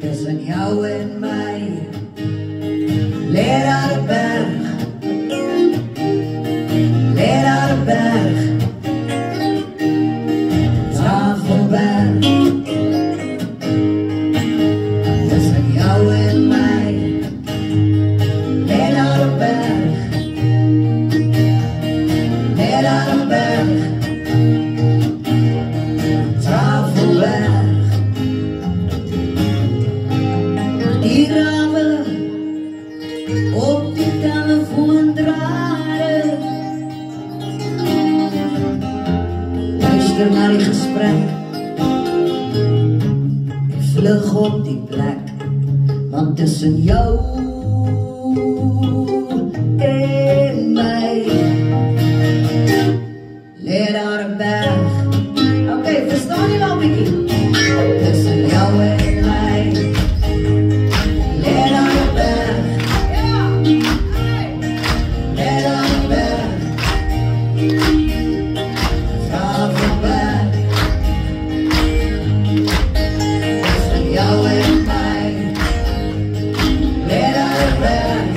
tussen jou en my lê daar 'n berg, lê daar 'n berg, Tafelberg, tussen jou en my lê daar 'n berg, lê daar 'n berg, Tafelberg. Die ramen op die telefoondrade, luister naar die gesprek en vlug op die plek, want tussen jou en my lê daar 'n berg. Oké, verstaan jy nou 'n bietjie? Tussen jou en my lê daar 'n berg, lê daar 'n berg, Tafelberg, tussen jou en my lê daar 'n berg,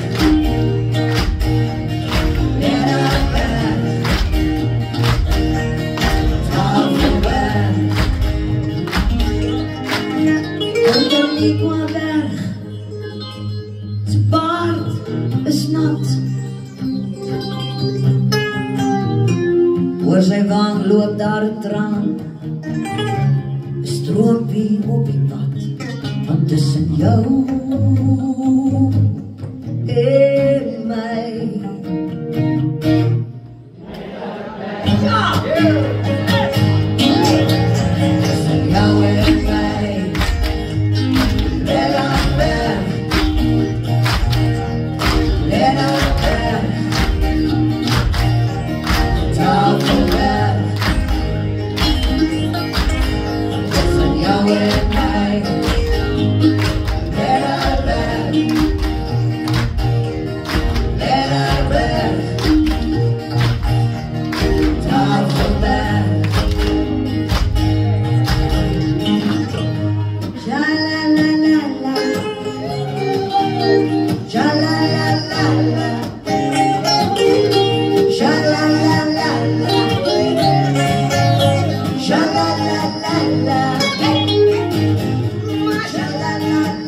lê daar 'n berg, Tafelberg. Onder die Kwaadberg, sy baard is nat, oor sy wang loop daar 'n traan, 'n stroompie op die pad, want tussen jou en my. Tussen jou en my lê daar 'n berg, lê daar 'n berg, Tafelberg, tussen jou en my lê daar 'n berg, lê daar 'n berg, Tafelberg. Sha-la-la-la-la, sha-la-la-la-la, sha-la-la-la-la, sha-la-la-la-la, sha-la-la-la-la,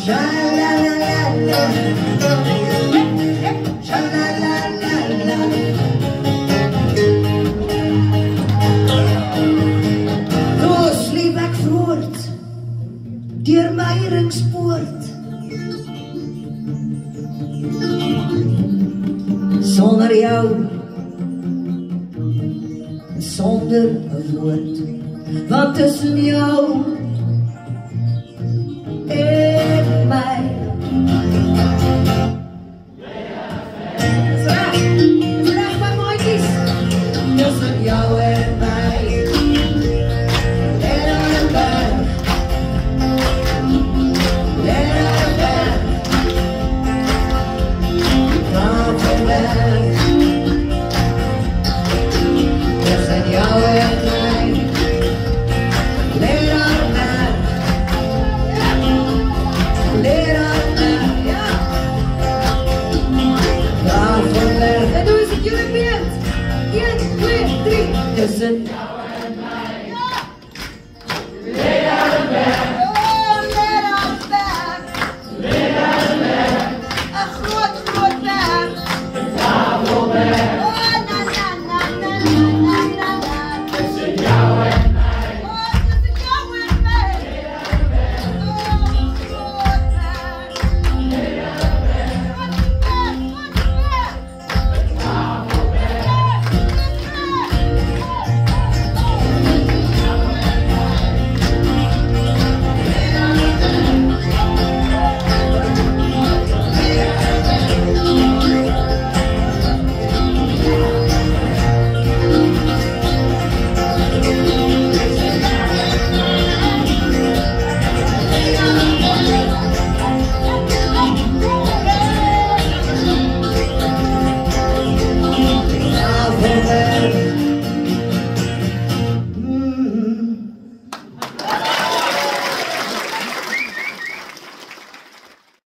sha-la-la-la-la, sha-la-la-la-la. Los liep ek voort deur my ringspoort, sonder jou, sonder 'n woord, want tussen jou en my